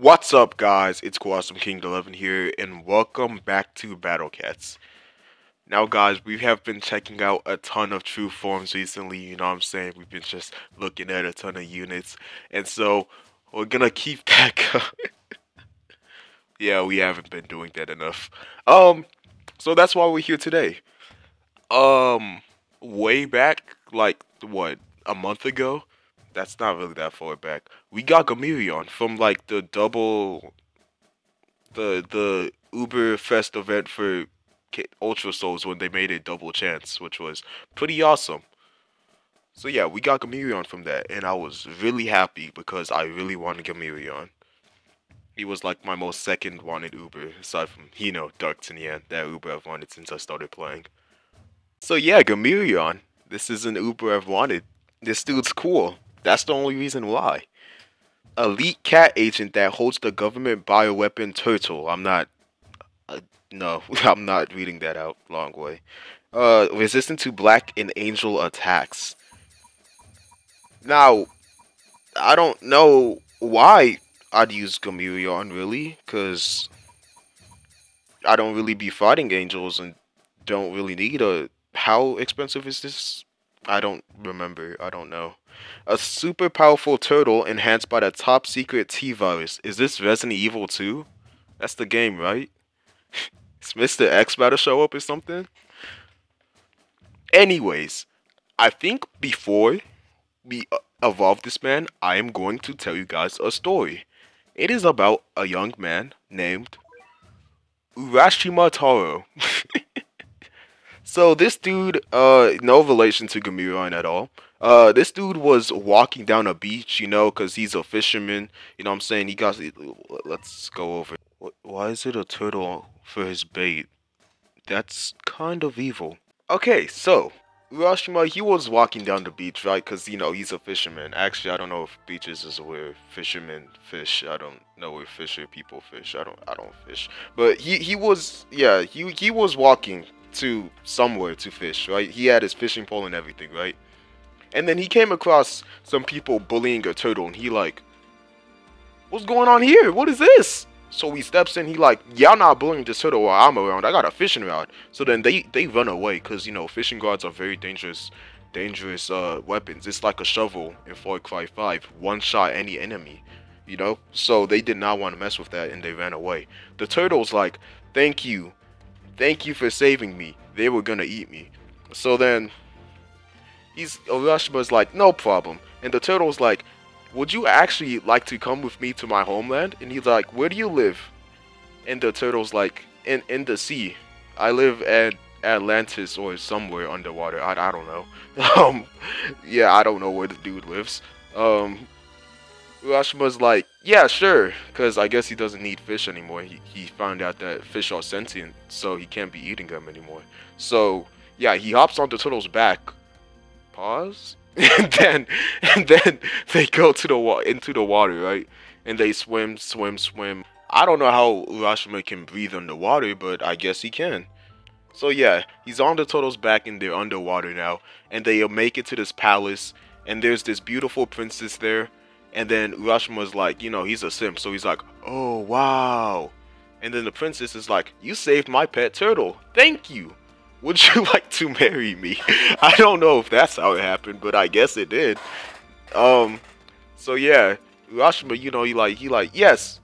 What's up, guys? It's Cosmo King 11 here, and welcome back to Battle Cats. Now, guys, we have been checking out a ton of true forms recently. You know what I'm saying? We've been just looking at a ton of units, and so we're gonna keep that going. Yeah, we haven't been doing that enough. So that's why we're here today. Um, Way back, like what, a month ago? That's not really that far back. We got Gamereon from like the Uber Fest event for Ultra Souls when they made a double chance, which was pretty awesome. So yeah, we got Gamereon from that, and I was really happy because I really wanted Gamereon. He was like my most second wanted Uber, aside from, Dark Tinian, that Uber I've wanted since I started playing. So yeah, Gamereon. This is an Uber I've wanted. This dude's cool. That's the only reason why. Elite cat agent that holds the government bioweapon turtle. No, I'm not reading that out. Long way. Resistant to black and angel attacks. Now, I don't know why I'd use Gamereon really, cause I don't really be fighting angels and don't really need a. How expensive is this? I don't remember. I don't know. A super powerful turtle enhanced by the top secret T virus. Is this Resident Evil 2? That's the game, right? Is Mr. X about to show up or something? Anyways, I think before we evolve this man, I am going to tell you guys a story. It is about a young man named Urashima Taro. So this dude, no relation to Gamereon at all. This dude was walking down a beach, cause he's a fisherman. You know what I'm saying? Let's go over. Why is it a turtle for his bait? That's kind of evil. Okay, so Urashima, he was walking down the beach, right? Cause he's a fisherman. Actually, I don't know if beaches is where fishermen fish. I don't know where fisher people fish. I don't fish. But he was, yeah, he was walking to somewhere to fish, right? He had his fishing pole and everything, right? And then he came across some people bullying a turtle, and he like, what's going on here? What is this? So he steps in, he like, y'all not bullying this turtle while I'm around. I got a fishing rod. So then they run away, because, fishing rods are very dangerous weapons. It's like a shovel in Far Cry 5. One shot any enemy, So they did not want to mess with that, and they ran away. The turtle's like, thank you. Thank you for saving me. They were gonna eat me. So then, Urashima's like, no problem. And the turtle's like, would you actually like to come with me to my homeland? And he's like, where do you live? And the turtle's like, in the sea. I live at Atlantis or somewhere underwater. I don't know. Yeah, I don't know where the dude lives. Urashima's like, yeah, sure, because I guess he doesn't need fish anymore. He found out that fish are sentient, so he can't be eating them anymore. So, yeah, he hops on the turtle's back. Pause? and then they go to into the water, right? And they swim. I don't know how Urashima can breathe underwater, but I guess he can. So yeah, he's on the turtle's back and they're underwater now. And they make it to this palace, and there's this beautiful princess there. And then Urashima's like, he's a simp, so he's like, oh, wow. And then the princess is like, you saved my pet turtle. Thank you. Would you like to marry me? I don't know if that's how it happened, but I guess it did. So yeah, Urashima, he like, yes.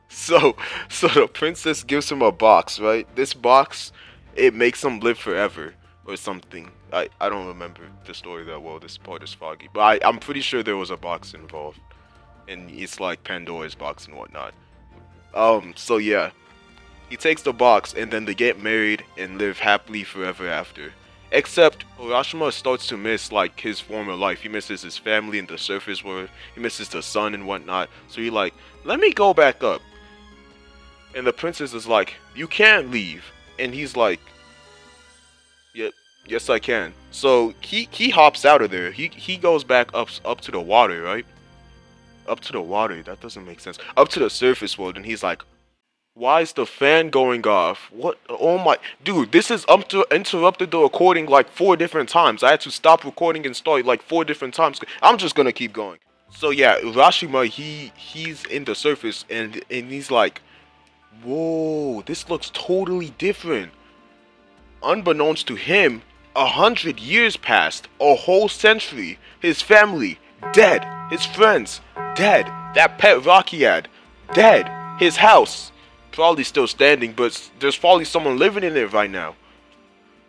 So the princess gives him a box, right? This box, it makes him live forever or something. I don't remember the story that well. This part is foggy, but I'm pretty sure there was a box involved, and it's like Pandora's box and whatnot. So yeah, he takes the box, and then they get married and live happily forever after. Except Urashima starts to miss like his former life. He misses his family in the surface world. He misses the sun and whatnot. So he like, let me go back up. And the princess is like, you can't leave. And he's like, yep. Yes, I can. So he hops out of there. He goes back up to the water, right? Up to the water. That doesn't make sense. Up to the surface world, and he's like, why is the fan going off? What? Oh my, dude! This is interrupted the recording like 4 different times. I had to stop recording and start like 4 different times. I'm just gonna keep going. So yeah, Urashima, he's in the surface and he's like, whoa, this looks totally different. Unbeknownst to him, 100 years passed, a whole century. His family dead, his friends dead, that pet rock he had dead, his house probably still standing, but there's probably someone living in it right now.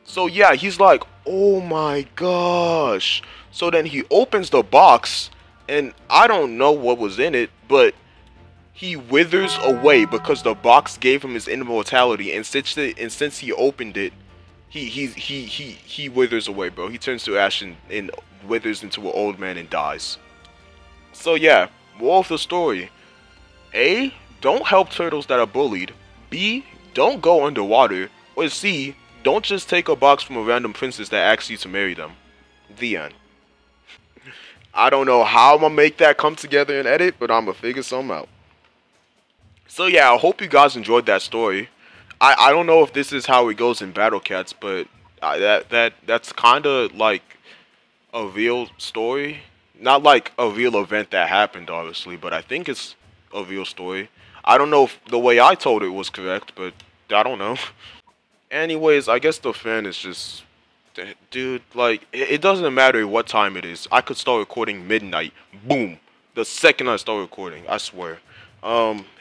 So yeah, he's like, oh my gosh. So then he opens the box, and I don't know what was in it, but he withers away because the box gave him his immortality, and since he opened it, he withers away, bro. He turns to ash and withers into an old man and dies. So yeah, moral of the story: A, don't help turtles that are bullied. B, don't go underwater. Or C, don't just take a box from a random princess that asks you to marry them. The end. I don't know how I'm gonna make that come together and edit, but I'm gonna figure something out. So yeah, I hope you guys enjoyed that story. I don't know if this is how it goes in Battle Cats, but that's kind of like a real story. Not like a real event that happened, obviously, but I think it's a real story. I don't know if the way I told it was correct, but I don't know. Anyways, I guess the fan is just... Dude, like, it doesn't matter what time it is. I could start recording midnight. Boom. The second I start recording, I swear.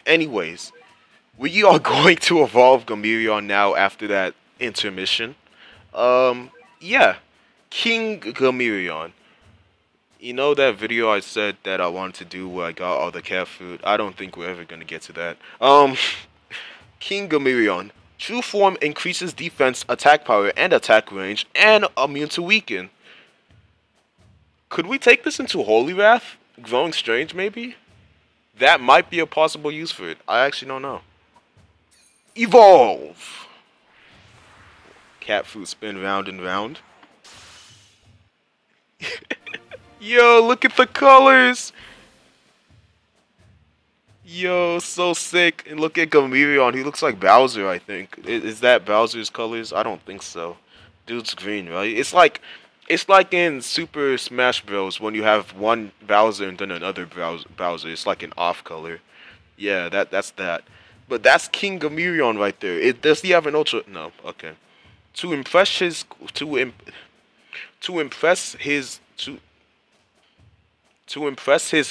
Anyways, we are going to evolve Gamereon now after that intermission. Yeah. King Gamereon. You know that video I said that I wanted to do where I got all the cat food? I don't think we're ever gonna get to that. King Gamereon. True form increases defense, attack power, and attack range, and immune to weaken. Could we take this into Holy Wrath? Growing Strange, maybe? That might be a possible use for it. I actually don't know. Evolve! Cat food spin round and round. Yo, look at the colors! Yo, so sick. And look at Gamereon. He looks like Bowser, I think. Is that Bowser's colors? I don't think so. Dude's green, right? It's like in Super Smash Bros. When you have one Bowser and then another Bowser. It's like an off color. Yeah, that's that. But that's King Gamereon right there. Does he have an ultra? No. Okay. To impress his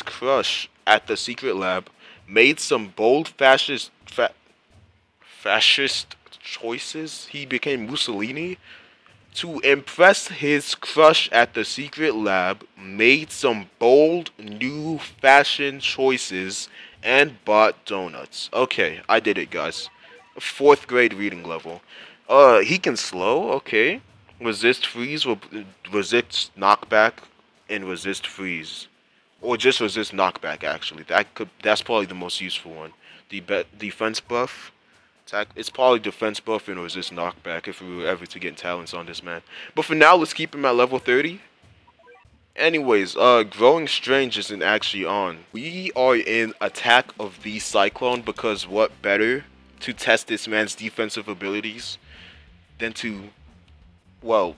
crush at the secret lab, made some bold fascist choices. He became Mussolini. To impress his crush at the secret lab, made some bold new fashion choices and bought donuts. Okay, I did it, guys. 4th grade reading level. He can slow. Okay. Resist freeze, resist knockback, and resist freeze. Or just resist knockback, actually. That's probably the most useful one. Defense buff. It's probably defense buff and resist knockback if we were ever to get talents on this man. But for now, let's keep him at level 30. Anyways, Growing Strange isn't actually on. We are in Attack of the Cyclone because what better to test this man's defensive abilities than to, well,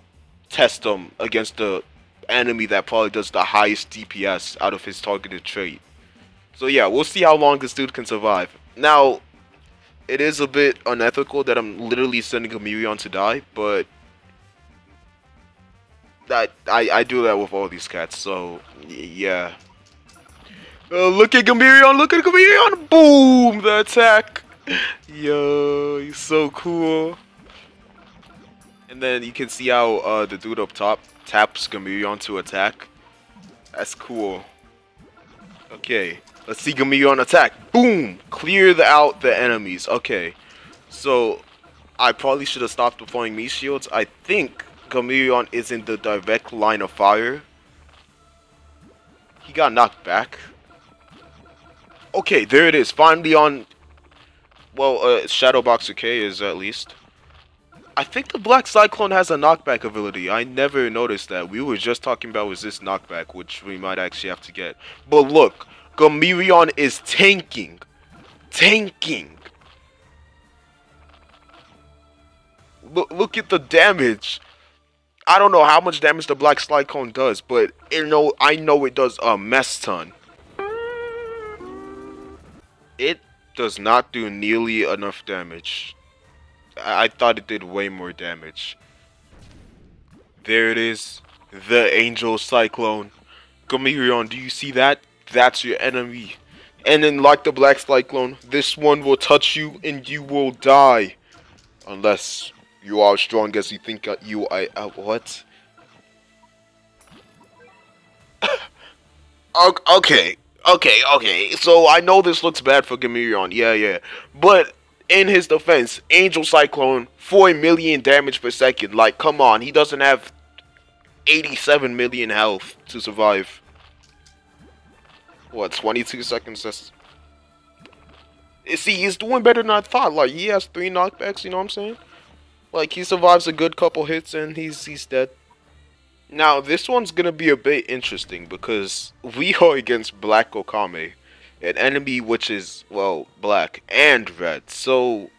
test them against the enemy that probably does the highest DPS out of his targeted trait. So yeah, we'll see how long this dude can survive. Now, it is a bit unethical that I'm literally sending Gamereon to die, but I do that with all these cats, so yeah. Look at Gamereon, look at Gamereon! Boom! The attack! Yo, he's so cool. And then you can see how the dude up top taps Gamereon to attack. That's cool. Okay, let's see Gamereon attack. Boom! Clear out the enemies. Okay, so I probably should have stopped deploying me shields. I think Gamereon is in the direct line of fire. He got knocked back. Okay, there it is. Finally on... Well, Shadow Boxer K is at least. I think the Black Cyclone has a knockback ability. I never noticed that. We were just talking about resist knockback, which we might actually have to get. But look, Gamereon is tanking. Tanking. Look at the damage. I don't know how much damage the Black Cyclone does, but I know it does a mess ton. It does not do nearly enough damage. I thought it did way more damage. There it is. The Angel Cyclone. Gamereon, do you see that? That's your enemy. And then like the Black Cyclone, this one will touch you and you will die. Unless you are as strong as you think you are. What? Okay. Okay. So I know this looks bad for Gamereon. Yeah. But in his defense, Angel Cyclone, 4 million damage per second. Like, come on. He doesn't have 87 million health to survive. What, 22 seconds? That's... See, he's doing better than I thought. Like, he has 3 knockbacks, you know what I'm saying? Like, he survives a good couple hits and he's dead. Now, this one's gonna be a bit interesting because we are against Black Okame, an enemy which is, well, black and red. So,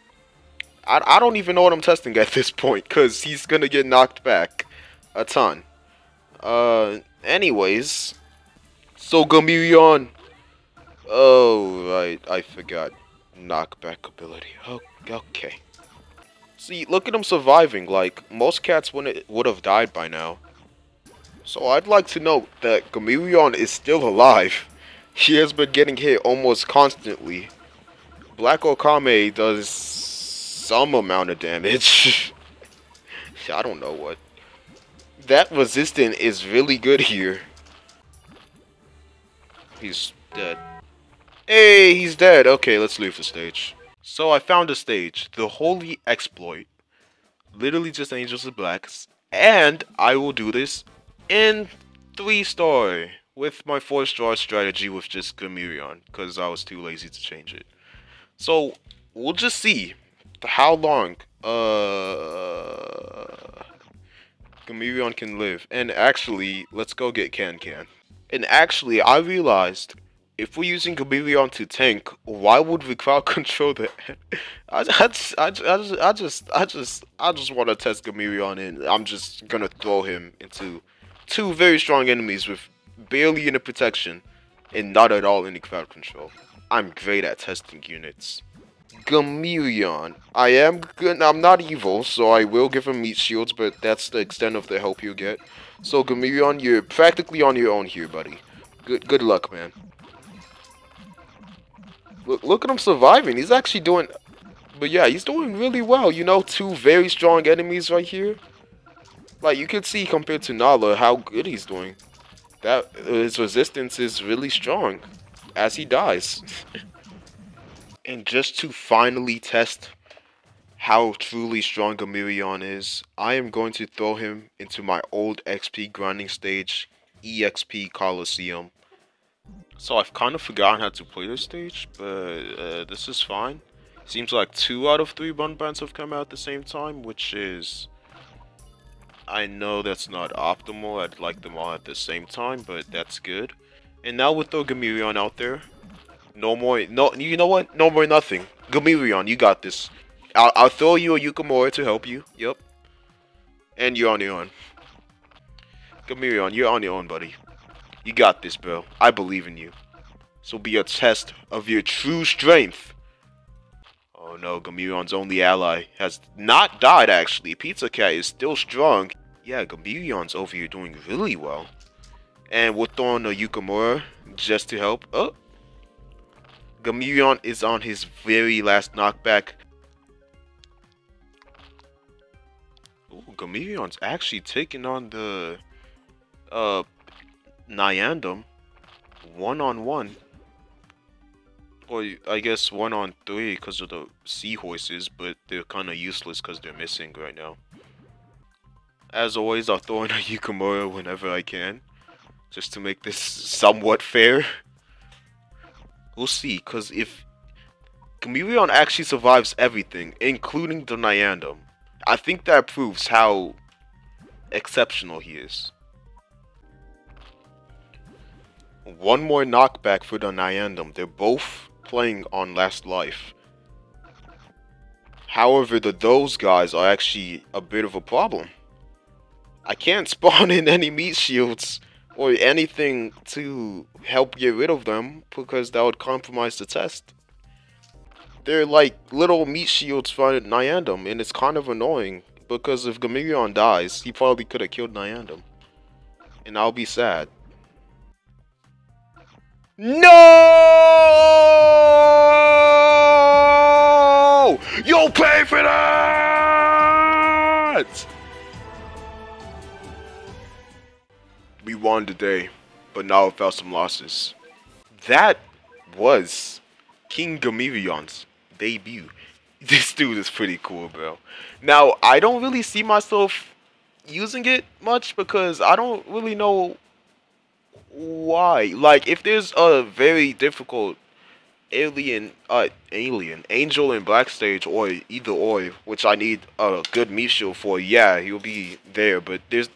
I don't even know what I'm testing at this point because he's gonna get knocked back a ton. Anyways, so Gamereon. Oh, right, I forgot. Knockback ability. Okay. See, look at him surviving. Like, most cats would have died by now. So I'd like to note that Gamereon is still alive. He has been getting hit almost constantly. Black Okame does some amount of damage. I don't know what. That resistant is really good here. He's dead. Hey, he's dead. Okay, let's leave the stage. So I found a stage. The Holy Exploit. Literally just Angels of Blacks. And I will do this in 3-star with my 4-star strategy with just Gamereon, because I was too lazy to change it. So we'll just see how long Gamereon can live. And actually, let's go get Can. And actually, I realized if we're using Gamereon to tank, why would we crowd control that? I just want to test Gamereon, and I'm just gonna throw him into 2 very strong enemies with barely any protection and not at all any crowd control. I'm great at testing units. Gamereon. I am good. I'm not evil, so I will give him meat shields, but that's the extent of the help you get. So Gamereon, you're practically on your own here, buddy. Good luck, man. Look at him surviving. He's actually doing... But yeah, he's doing really well. You know, 2 very strong enemies right here. Like, you can see compared to Nala how good he's doing. That his resistance is really strong as he dies. And just to finally test how truly strong Gamereon is, I am going to throw him into my old XP grinding stage, EXP Coliseum. So I've kind of forgotten how to play this stage, but this is fine. Seems like 2 out of 3 bun bands have come out at the same time, which is... I know that's not optimal. I'd like them all at the same time, but that's good. And now we'll throw Gamereon out there. No more, you know what? No more nothing. Gamereon, you got this. I'll throw you a Yukimura to help you. Yep. And you're on your own. Gamereon, you're on your own, buddy. You got this, bro. I believe in you. This will be a test of your true strength. Oh no, Gamereon's only ally has not died, actually. Pizza Cat is still strong. Yeah, Gamereon's over here doing really well. And we're throwing a Yukimura just to help. Oh. Gamereon is on his very last knockback. Ooh, Gamereon's actually taking on the Nyandem 1-on-1. Or I guess 1-on-3 because of the seahorses, but they're kind of useless because they're missing right now. As always, I'll throw in a Yukimura whenever I can, just to make this somewhat fair. We'll see, because if Gamereon actually survives everything, including the Nyandem, I think that proves how exceptional he is. One more knockback for the Nyandem. They're both playing on last life. However, those guys are actually a bit of a problem. I can't spawn in any meat shields or anything to help get rid of them because that would compromise the test. They're like little meat shields for Nyandem, and it's kind of annoying because if Gamereon dies, he probably could have killed Nyandem, and I'll be sad. No! You'll pay for that! We won today, but now it felt some losses. That was King Gamereon's debut. This dude is pretty cool, bro. Now, I don't really see myself using it much because I don't really know why. Like, if there's a very difficult angel in black stage or either or, which I need a good meat shield for, yeah, he'll be there. But there's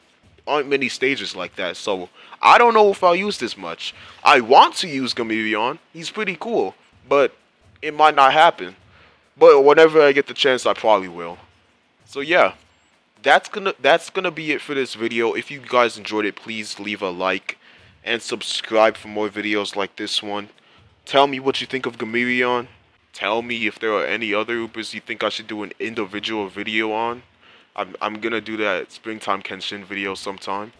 aren't many stages like that, so I don't know if I'll use this much. I want to use Gamereon. He's pretty cool, but it might not happen. But whenever I get the chance, I probably will. So yeah, that's gonna be it for this video. If you guys enjoyed it, please leave a like and subscribe for more videos like this one. Tell me what you think of Gamereon. Tell me if there are any other Ubers you think I should do an individual video on. I'm gonna do that Springtime Kenshin video sometime.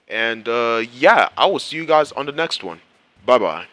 And yeah, I will see you guys on the next one. Bye bye.